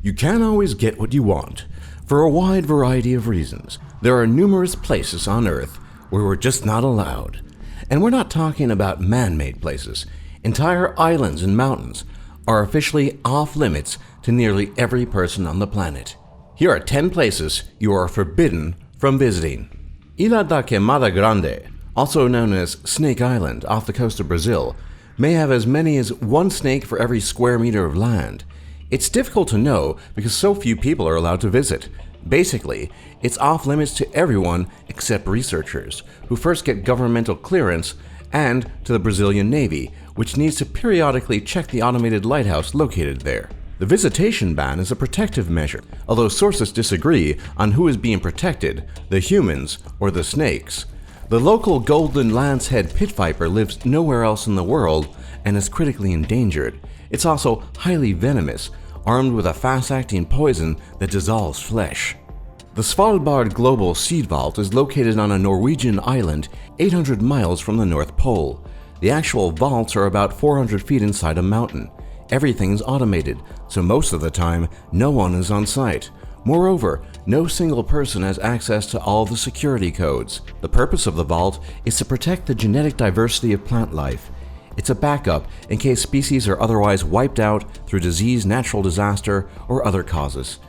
You can't always get what you want. For a wide variety of reasons, there are numerous places on Earth where we're just not allowed. And we're not talking about man-made places. Entire islands and mountains are officially off limits to nearly every person on the planet. Here are 10 places you are forbidden from visiting. Ilha da Queimada Grande, also known as Snake Island off the coast of Brazil, may have as many as one snake for every square meter of land. It's difficult to know because so few people are allowed to visit. Basically, it's off limits to everyone except researchers, who first get governmental clearance, and to the Brazilian Navy, which needs to periodically check the automated lighthouse located there. The visitation ban is a protective measure, although sources disagree on who is being protected, the humans or the snakes. The local golden lancehead pit viper lives nowhere else in the world and is critically endangered. It's also highly venomous, armed with a fast-acting poison that dissolves flesh. The Svalbard Global Seed Vault is located on a Norwegian island 800 miles from the North Pole. The actual vaults are about 400 feet inside a mountain. Everything's automated, so most of the time, no one is on site. Moreover, no single person has access to all the security codes. The purpose of the vault is to protect the genetic diversity of plant life. It's a backup in case species are otherwise wiped out through disease, natural disaster, or other causes.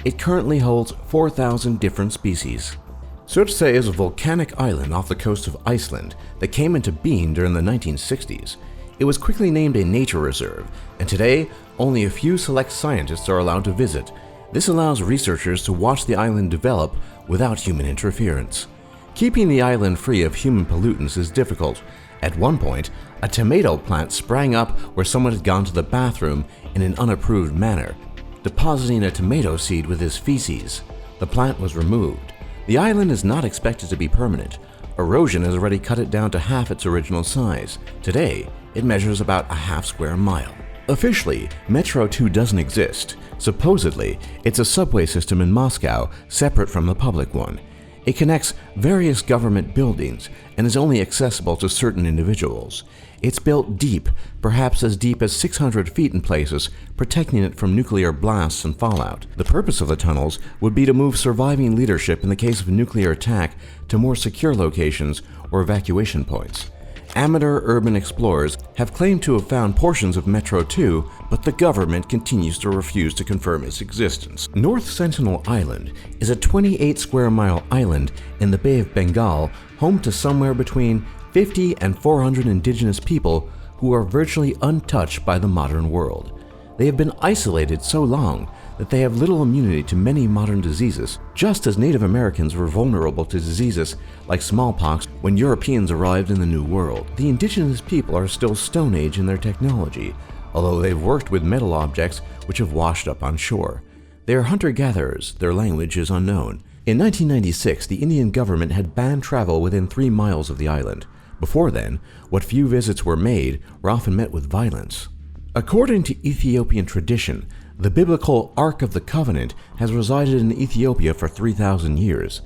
It currently holds 4,000 different species. Surtsey is a volcanic island off the coast of Iceland that came into being during the 1960s. It was quickly named a nature reserve, and today only a few select scientists are allowed to visit. This allows researchers to watch the island develop without human interference. Keeping the island free of human pollutants is difficult. At one point, a tomato plant sprang up where someone had gone to the bathroom in an unapproved manner, depositing a tomato seed with his feces. The plant was removed. The island is not expected to be permanent. Erosion has already cut it down to half its original size. Today, it measures about a half square mile. Officially, Metro 2 doesn't exist. Supposedly, it's a subway system in Moscow, separate from the public one. It connects various government buildings and is only accessible to certain individuals. It's built deep, perhaps as deep as 600 feet in places, protecting it from nuclear blasts and fallout. The purpose of the tunnels would be to move surviving leadership in the case of a nuclear attack to more secure locations or evacuation points. Amateur urban explorers have claimed to have found portions of Metro 2, but the government continues to refuse to confirm its existence. North Sentinel Island is a 28 square mile island in the Bay of Bengal, home to somewhere between 50 and 400 indigenous people who are virtually untouched by the modern world. They have been isolated so long that they have little immunity to many modern diseases, just as Native Americans were vulnerable to diseases like smallpox when Europeans arrived in the New World. The indigenous people are still Stone Age in their technology, although they've worked with metal objects which have washed up on shore. They are hunter-gatherers, their language is unknown. In 1996, the Indian government had banned travel within 3 miles of the island. Before then, what few visits were made were often met with violence. According to Ethiopian tradition, the biblical Ark of the Covenant has resided in Ethiopia for 3,000 years.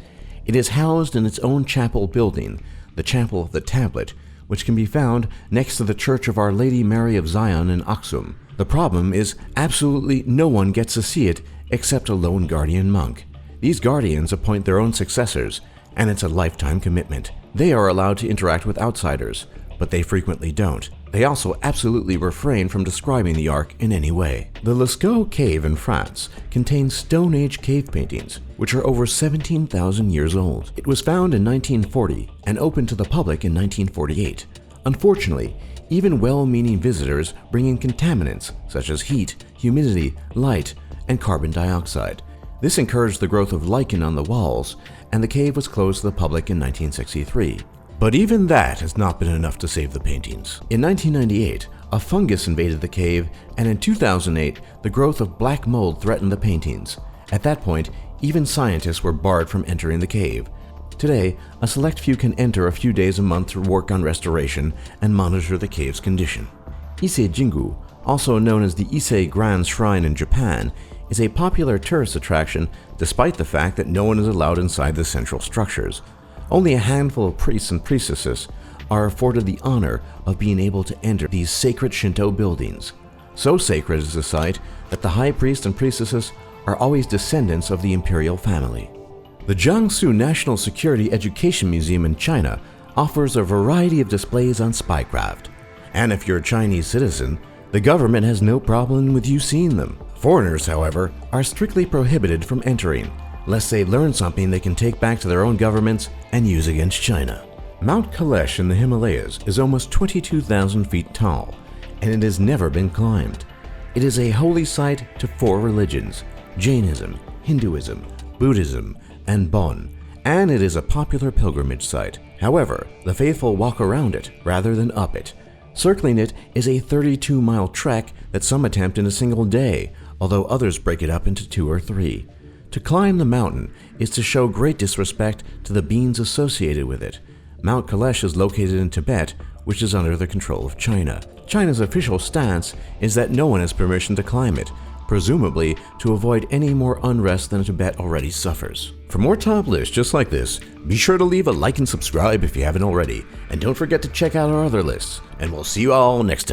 It is housed in its own chapel building, the Chapel of the Tablet, which can be found next to the Church of Our Lady Mary of Zion in Aksum. The problem is absolutely no one gets to see it except a lone guardian monk. These guardians appoint their own successors, and it's a lifetime commitment. They are allowed to interact with outsiders, but they frequently don't. They also absolutely refrain from describing the Ark in any way. The Lascaux Cave in France contains Stone Age cave paintings, which are over 17,000 years old. It was found in 1940 and opened to the public in 1948. Unfortunately, even well-meaning visitors bring in contaminants such as heat, humidity, light, and carbon dioxide. This encouraged the growth of lichen on the walls, and the cave was closed to the public in 1963. But even that has not been enough to save the paintings. In 1998, a fungus invaded the cave, and in 2008, the growth of black mold threatened the paintings. At that point, even scientists were barred from entering the cave. Today, a select few can enter a few days a month to work on restoration and monitor the cave's condition. Ise Jingu, also known as the Ise Grand Shrine in Japan, is a popular tourist attraction despite the fact that no one is allowed inside the central structures. Only a handful of priests and priestesses are afforded the honor of being able to enter these sacred Shinto buildings. So sacred is the site that the high priest and priestesses are always descendants of the imperial family. The Jiangsu National Security Education Museum in China offers a variety of displays on spycraft. And if you're a Chinese citizen, the government has no problem with you seeing them. Foreigners, however, are strictly prohibited from entering, lest they learn something they can take back to their own governments and use against China. Mount Kailash in the Himalayas is almost 22,000 feet tall, and it has never been climbed. It is a holy site to 4 religions: Jainism, Hinduism, Buddhism, and Bon, and it is a popular pilgrimage site. However, the faithful walk around it rather than up it. Circling it is a 32-mile trek that some attempt in a single day, although others break it up into 2 or 3. To climb the mountain is to show great disrespect to the beings associated with it. Mount Kailash is located in Tibet, which is under the control of China. China's official stance is that no one has permission to climb it, presumably to avoid any more unrest than Tibet already suffers. For more top lists just like this, be sure to leave a like and subscribe if you haven't already, and don't forget to check out our other lists, and we'll see you all next time.